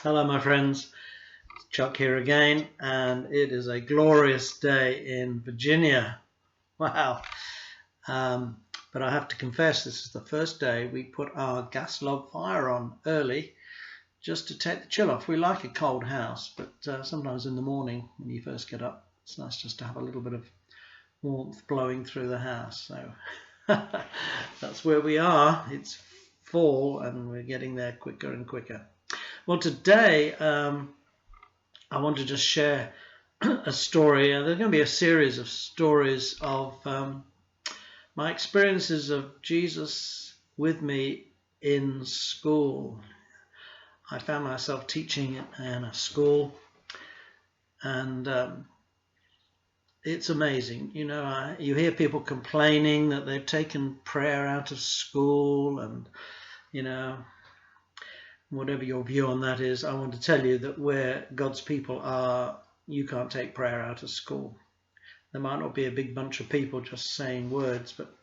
Hello, my friends. Chuck here again, and it is a glorious day in Virginia. Wow. But I have to confess, this is the first day we put our gas log fire on early just to take the chill off. We like a cold house, but sometimes in the morning when you first get up, it's nice just to have a little bit of warmth blowing through the house. So that's where we are. It's fall and we're getting there quicker and quicker. Well, today I want to just share a story. There's going to be a series of stories of my experiences of Jesus with me in school. I found myself teaching in a school, and it's amazing. You know, you hear people complaining that they've taken prayer out of school, and you know, whatever your view on that is, I want to tell you that where God's people are, you can't take prayer out of school. There might not be a big bunch of people just saying words, but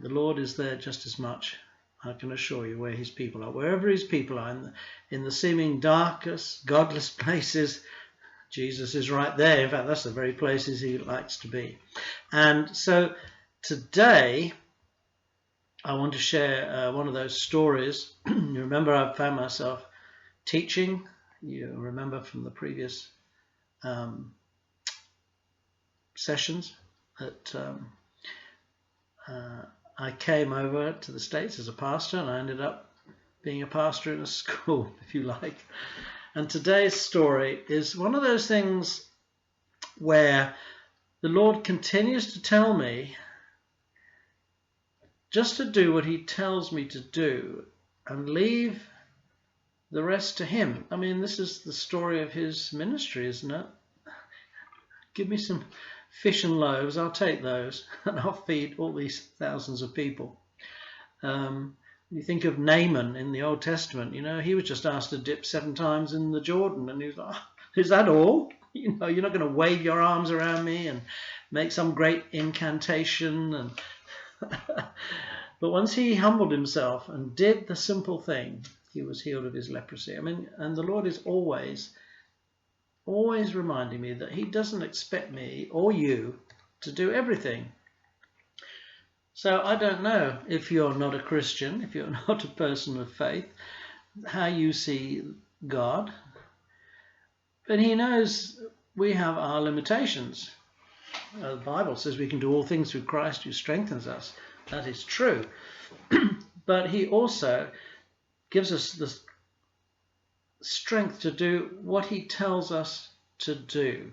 the Lord is there just as much, I can assure you, where his people are. Wherever his people are, in the seeming darkest, godless places, Jesus is right there. In fact, that's the very places he likes to be. And so today, I want to share one of those stories. You remember I found myself teaching. You remember from the previous sessions that I came over to the States as a pastor, and I ended up being a pastor in a school, if you like. And today's story is one of those things where the Lord continues to tell me just to do what he tells me to do and leave the rest to him. I mean, this is the story of his ministry, isn't it? Give me some fish and loaves, I'll take those, and I'll feed all these thousands of people. You think of Naaman in the Old Testament, you know, he was just asked to dip 7 times in the Jordan, and he was like, oh, is that all? You know, you're not going to wave your arms around me and make some great incantation and but once he humbled himself and did the simple thing, he was healed of his leprosy. I mean, and the Lord is always reminding me that he doesn't expect me or you to do everything. So I don't know, if you're not a Christian, if you're not a person of faith, how you see God. But he knows we have our limitations. The Bible says we can do all things through Christ who strengthens us. That is true. But he also gives us the strength to do what he tells us to do.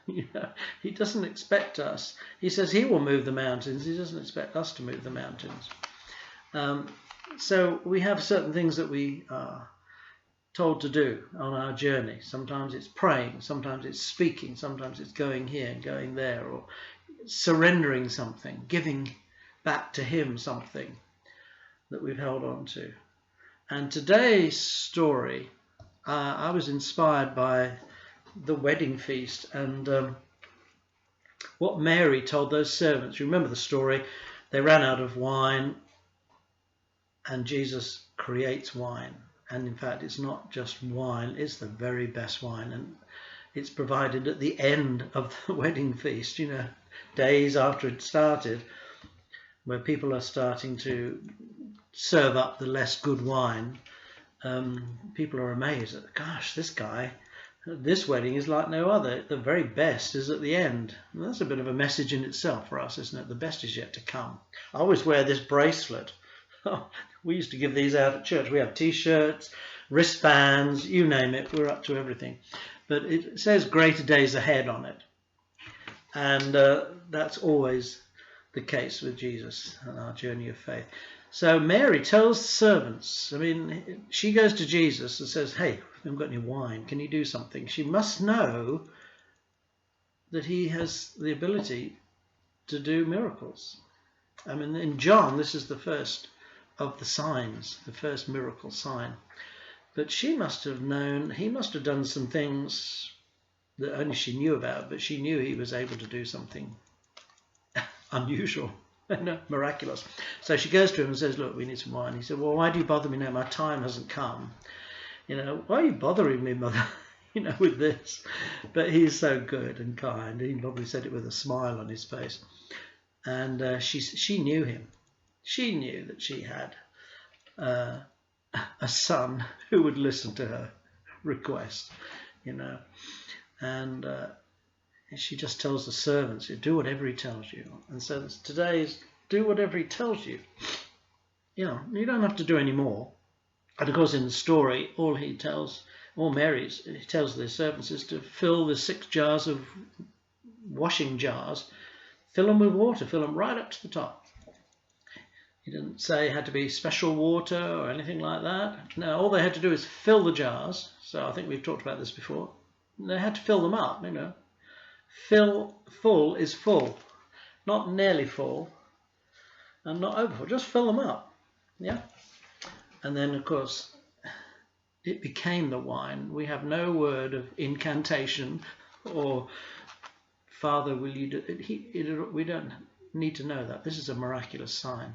You know, he doesn't expect us. He says he will move the mountains. He doesn't expect us to move the mountains. So we have certain things that we are told to do on our journey. Sometimes it's praying, sometimes it's speaking, sometimes it's going here and going there, or surrendering something, giving back to him something that we've held on to. And today's story, I was inspired by the wedding feast and what Mary told those servants. You remember the story? They ran out of wine and Jesus creates wine. And in fact, it's not just wine, it's the very best wine. And it's provided at the end of the wedding feast, you know, days after it started, where people are starting to serve up the less good wine. People are amazed at, gosh, this wedding is like no other. The very best is at the end. And that's a bit of a message in itself for us, isn't it? The best is yet to come. I always wear this bracelet. We used to give these out at church. We have t-shirts, wristbands, you name it. We're up to everything. But it says greater days ahead on it. And that's always the case with Jesus and our journey of faith. So Mary tells the servants, I mean, she goes to Jesus and says, hey, we haven't got any wine. Can you do something? She must know that he has the ability to do miracles. I mean, in John, this is the first of the signs, the first miracle sign. But she must have known, he must have done some things that only she knew about, but she knew he was able to do something unusual, miraculous. So she goes to him and says, look, we need some wine. He said, well, why do you bother me now? My time hasn't come. Why are you bothering me, mother, with this? But he's so good and kind. He probably said it with a smile on his face. And she knew him. She knew that she had a son who would listen to her request, and she just tells the servants, do whatever he tells you. And so today is do whatever he tells you. You don't have to do any more. And of course, in the story, all he tells the servants is to fill the 6 jars of washing jars, fill them with water, fill them right up to the top. He didn't say it had to be special water or anything like that. No, all they had to do is fill the jars. So I think we've talked about this before. They had to fill them up, Full is full, not nearly full and not overfull. Just fill them up, yeah? And then, of course, it became the wine. We have no word of incantation or, Father, will you do it? We don't need to know that. This is a miraculous sign.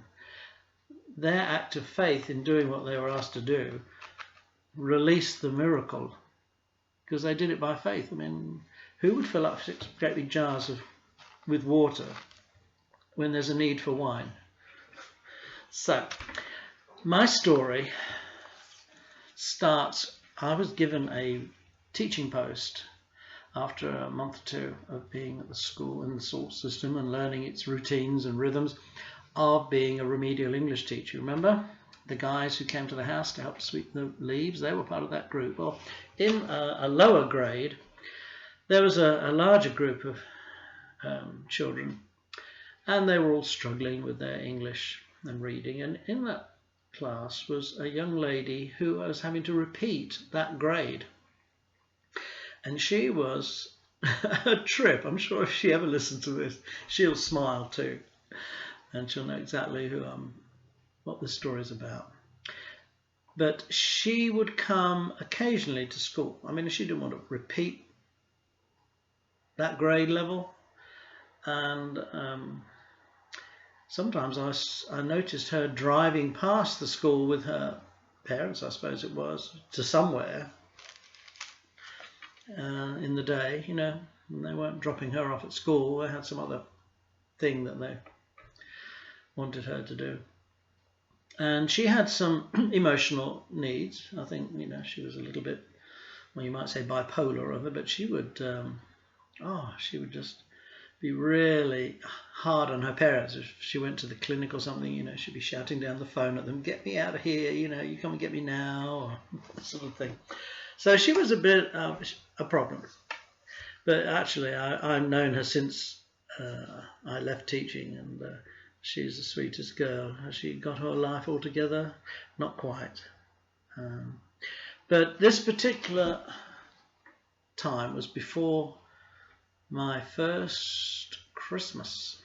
Their act of faith in doing what they were asked to do released the miracle, because they did it by faith. I mean, who would fill up 6 great big jars with water when there's a need for wine? So, my story starts, I was given a teaching post after a month or 2 of being at the school in the SALT system and learning its routines and rhythms of being a remedial English teacher. Remember the guys who came to the house to help sweep the leaves? They were part of that group. Well, in a lower grade, there was a larger group of children, and they were all struggling with their English and reading. And in that class was a young lady who was having to repeat that grade. And she was a trip. I'm sure if she ever listens to this, she'll smile too. And she'll know exactly what this story is about. But she would come occasionally to school. I mean, she didn't want to repeat that grade level. And sometimes I noticed her driving past the school with her parents, I suppose it was, to somewhere in the day, and they weren't dropping her off at school. They had some other thing that they wanted her to do. And she had some emotional needs. I think, she was a little bit, well, you might say bipolar of her, but she would just be really hard on her parents. If she went to the clinic or something, she'd be shouting down the phone at them, get me out of here, you come and get me now, or that sort of thing. So she was a bit of a problem. But actually, I've known her since I left teaching, and she's the sweetest girl. Has she got her life all together? Not quite. But this particular time was before my first Christmas.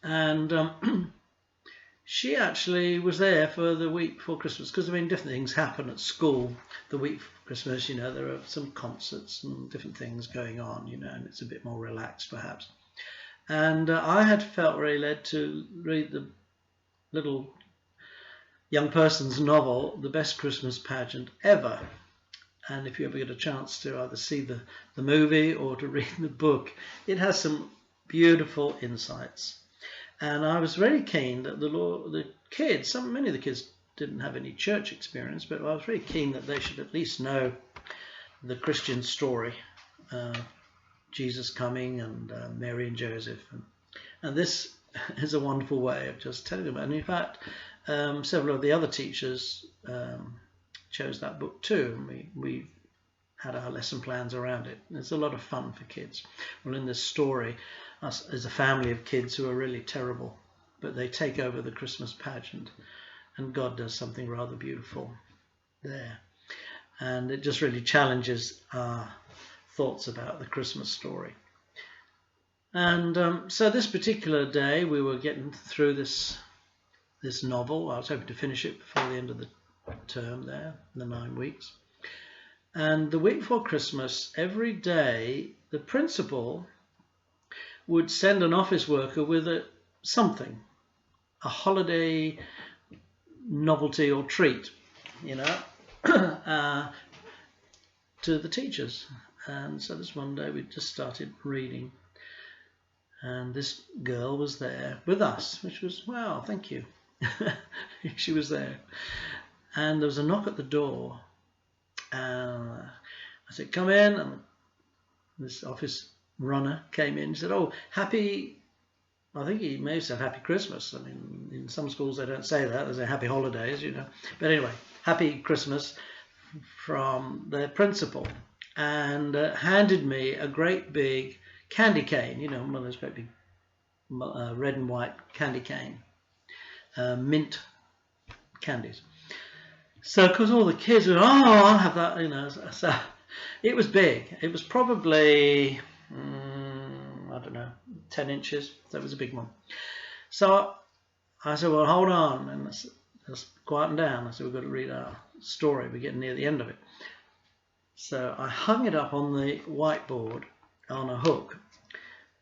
And she actually was there for the week before Christmas, because, different things happen at school the week before Christmas. There are some concerts and different things going on, and it's a bit more relaxed perhaps. And I had felt really led to read the little young person's novel, The Best Christmas Pageant Ever. And if you ever get a chance to either see the movie or to read the book, it has some beautiful insights. And I was very keen that the kids, many of the kids didn't have any church experience, but I was very keen that they should at least know the Christian story, Jesus coming and Mary and Joseph. And this is a wonderful way of just telling them. And in fact, several of the other teachers chose that book too, and we had our lesson plans around it. It's a lot of fun for kids. Well, in this story, us as a family of kids who are really terrible, but they take over the Christmas pageant, and God does something rather beautiful there. And it just really challenges our thoughts about the Christmas story. And so this particular day, we were getting through this novel. I was hoping to finish it before the end of the term there, the 9 weeks. And the week before Christmas, every day, the principal would send an office worker with something, a holiday novelty or treat, to the teachers. And so this one day we just started reading, and this girl was there with us, which was, wow, thank you. She was there. And there was a knock at the door, and I said, come in, and this office runner came in and said, oh, happy, I think he may have said happy Christmas. I mean, in some schools they don't say that, they say happy holidays, you know. But anyway, happy Christmas from the principal, and handed me a great big candy cane, you know, one of those great big red and white candy cane, mint candies. So, because all the kids were, oh, I'll have that, you know. So it was big. It was probably, I don't know, 10 inches. So it was a big one. So I said, well, hold on, and let's quieten down. I said, we've got to read our story. We're getting near the end of it. So I hung it up on the whiteboard on a hook.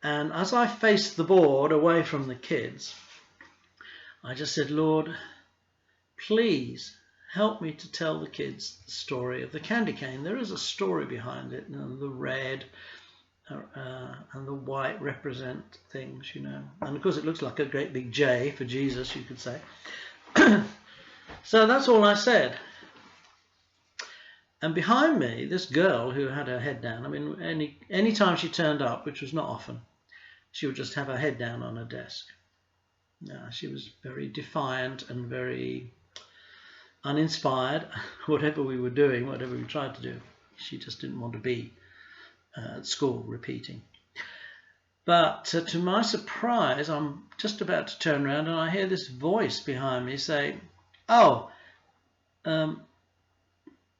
And as I faced the board away from the kids, I just said, Lord, please help me to tell the kids the story of the candy cane. There is a story behind it, and the red and the white represent things, you know. And of course it looks like a great big J for Jesus, you could say. So that's all I said. And behind me, this girl who had her head down, I mean, any time she turned up, which was not often, she would just have her head down on her desk. She was very defiant and very uninspired. Whatever we were doing, whatever we tried to do, she just didn't want to be at school repeating. But to my surprise, I'm just about to turn around and I hear this voice behind me say, oh,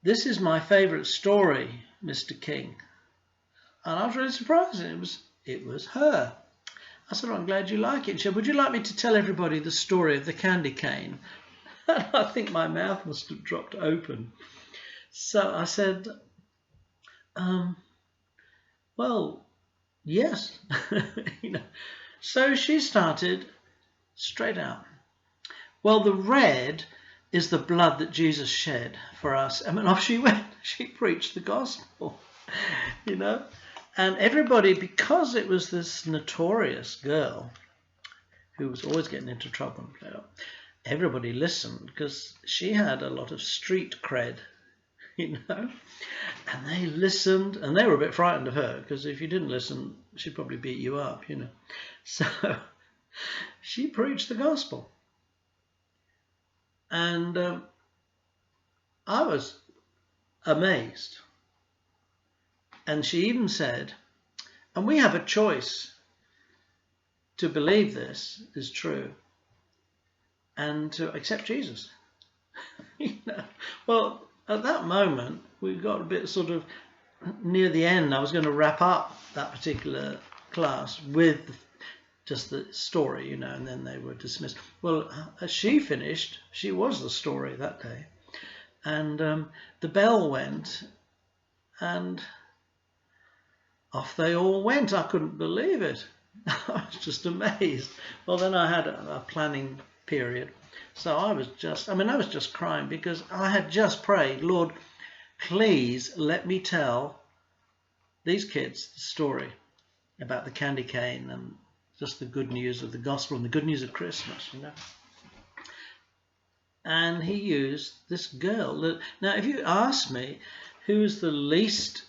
this is my favourite story, Mr. King. And I was really surprised. It was her. I said, I'm glad you like it. She said, would you like me to tell everybody the story of the candy cane? And I think my mouth must have dropped open. So I said, well, yes. You know. So she started straight out. Well, the red is the blood that Jesus shed for us. I mean, off she went. She preached the gospel, you know. And everybody, because it was this notorious girl who was always getting into trouble, everybody listened because she had a lot of street cred, you know. And they listened, and they were a bit frightened of her because if you didn't listen, she'd probably beat you up, you know. So she preached the gospel. And I was amazed. And she even said, and we have a choice to believe this is true and to accept Jesus. You know? Well, at that moment, we got a bit sort of near the end. I was going to wrap up that particular class with just the story, you know, and then they were dismissed. Well, as she finished, she was the story that day. And the bell went, and off they all went. I couldn't believe it. I was just amazed. Well, then I had a planning period. So I was just crying because I had just prayed, Lord, please let me tell these kids the story about the candy cane and just the good news of the gospel and the good news of Christmas, you know. And he used this girl. Now, if you ask me who's the least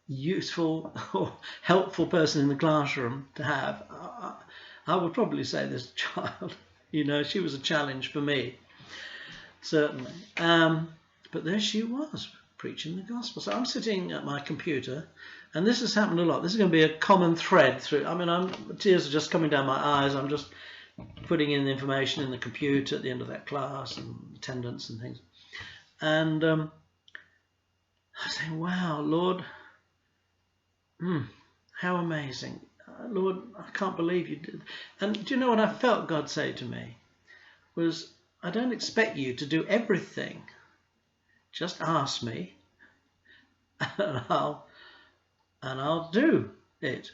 useful or helpful person in the classroom to have, I would probably say this child. You know, she was a challenge for me, certainly. But there she was, preaching the gospel. So I'm sitting at my computer, and this has happened a lot. This is going to be a common thread through. I mean, tears are just coming down my eyes. I'm just putting in the information in the computer at the end of that class and attendance and things. And I say, wow, Lord, how amazing. Lord, I can't believe you did. And do you know what I felt God say to me? Was, I don't expect you to do everything. Just ask me, and I'll do it.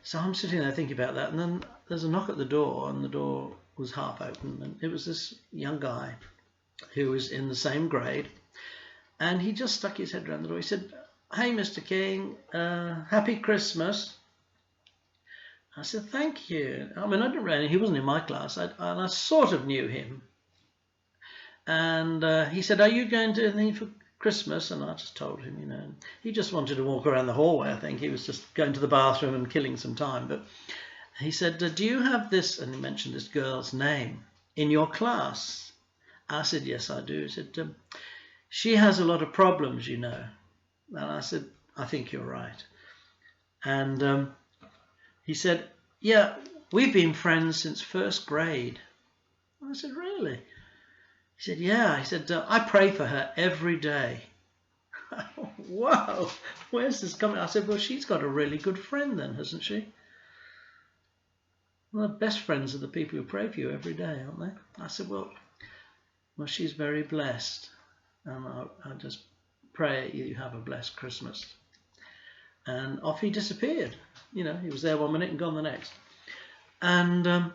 So I'm sitting there thinking about that, and then there's a knock at the door, and the door was half open, and it was this young guy who was in the same grade, and he just stuck his head around the door. He said, "Hey, Mr. King, Happy Christmas." I said, "Thank you." I mean, I didn't really, he wasn't in my class, and I sort of knew him. And he said, "Are you going to anything for Christmas?" And I just told him, you know. He just wanted to walk around the hallway, I think. He was just going to the bathroom and killing some time. But he said, "Do you have this," and he mentioned this girl's name, "in your class?" I said, "Yes, I do." He said, "She has a lot of problems, you know." And I said, "I think you're right." And he said, "Yeah, we've been friends since first grade." I said, "Really?" He said, "Yeah." He said, "I pray for her every day." Wow, where's this coming? I said, "Well, she's got a really good friend then, hasn't she?" Well, the best friends are the people who pray for you every day, aren't they? I said, well, she's very blessed. And I just pray you have a blessed Christmas. And off he disappeared. You know, he was there 1 minute and gone the next. And of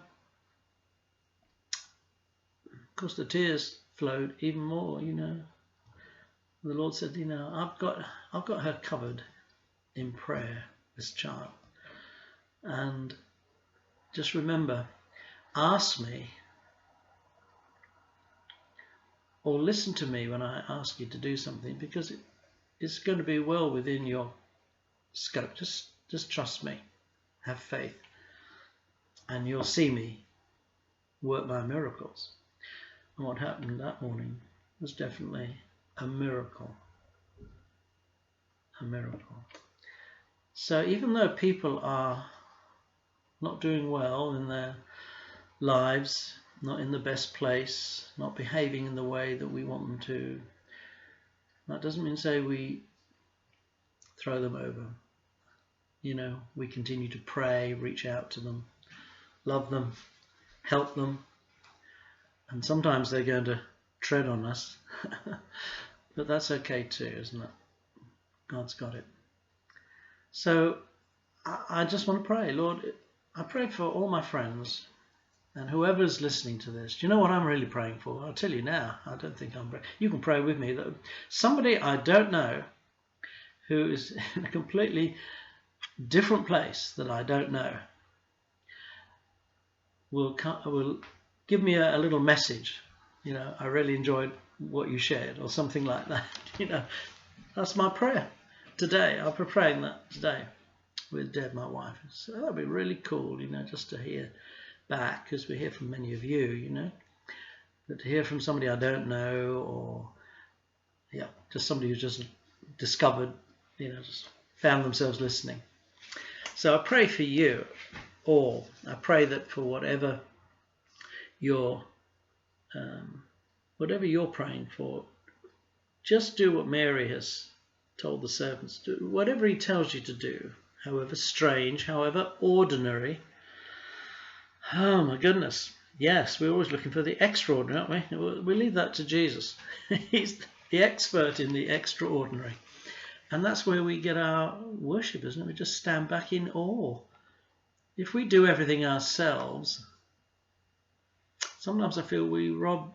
course the tears flowed even more, you know. The Lord said, you know, I've got her covered in prayer, this child. And just remember, ask me or listen to me when I ask you to do something, because it's going to be well within your scope. Just trust me, have faith, and you'll see me work my miracles. And what happened that morning was definitely a miracle. A miracle. So even though people are not doing well in their lives, not in the best place, not behaving in the way that we want them to, that doesn't mean say we throw them over. You know, we continue to pray, reach out to them, love them, help them, and sometimes they're going to tread on us, but that's okay too, isn't it? God's got it. So I just want to pray, Lord, I pray for all my friends and whoever's listening to this. Do you know what I'm really praying for? I'll tell you now. I don't think I'm praying. You can pray with me. That somebody I don't know who is in a completely different place that I don't know will give me a little message. You know, I really enjoyed what you shared, or something like that. You know, that's my prayer today. I'll be praying that today with Deb, my wife. So that'd be really cool, you know, just to hear back, because we hear from many of you, you know, but to hear from somebody I don't know, or yeah, just somebody who's just discovered, you know, just found themselves listening. So I pray for you all. I pray that for whatever you're praying for, just do what Mary has told the servants to do. Whatever he tells you to do, however strange, however ordinary. Oh my goodness. Yes, we're always looking for the extraordinary, aren't we? We leave that to Jesus. He's the expert in the extraordinary. And that's where we get our worship, isn't it? We just stand back in awe. If we do everything ourselves, sometimes I feel we rob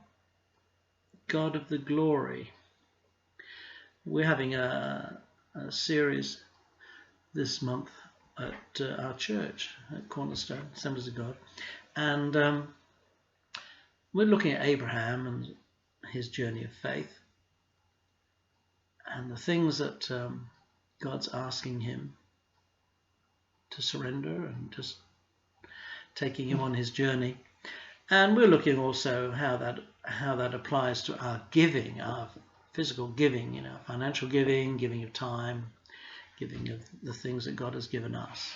God of the glory. We're having a series this month at our church, at Cornerstone Assemblies of God, and we're looking at Abraham and his journey of faith, and the things that God's asking him to surrender, and just taking him on his journey. And we're looking also how that applies to our giving, our physical giving, you know, financial giving, giving of time, giving of the things that God has given us.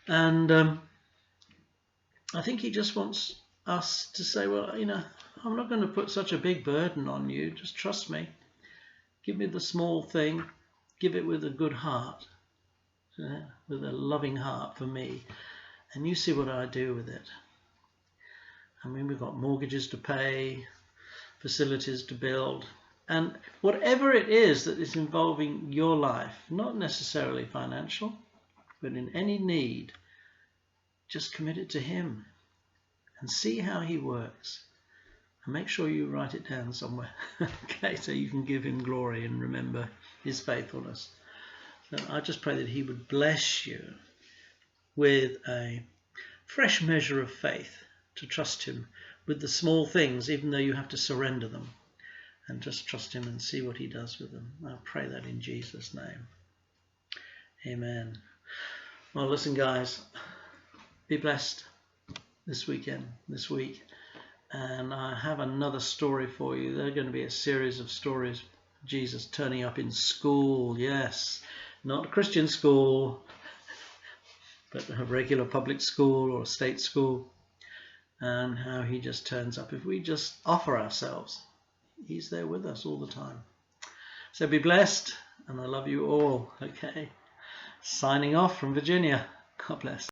And I think he just wants us to say, well, you know, I'm not going to put such a big burden on you. Just trust me. Give me the small thing. Give it with a good heart, with a loving heart for me. And you see what I do with it. I mean, we've got mortgages to pay, facilities to build, and whatever it is that is involving your life, not necessarily financial, but in any need, just commit it to him and see how he works. And make sure you write it down somewhere, okay, so you can give him glory and remember his faithfulness. So I just pray that he would bless you with a fresh measure of faith to trust him with the small things, even though you have to surrender them, and just trust him and see what he does with them. I pray that in Jesus' name. Amen. Well, listen, guys, be blessed this weekend, this week. And I have another story for you. There are going to be a series of stories. Jesus turning up in school, yes, not a Christian school, but a regular public school or a state school, and how he just turns up. If we just offer ourselves, he's there with us all the time. So be blessed, and I love you all, okay? Signing off from Virginia. God bless.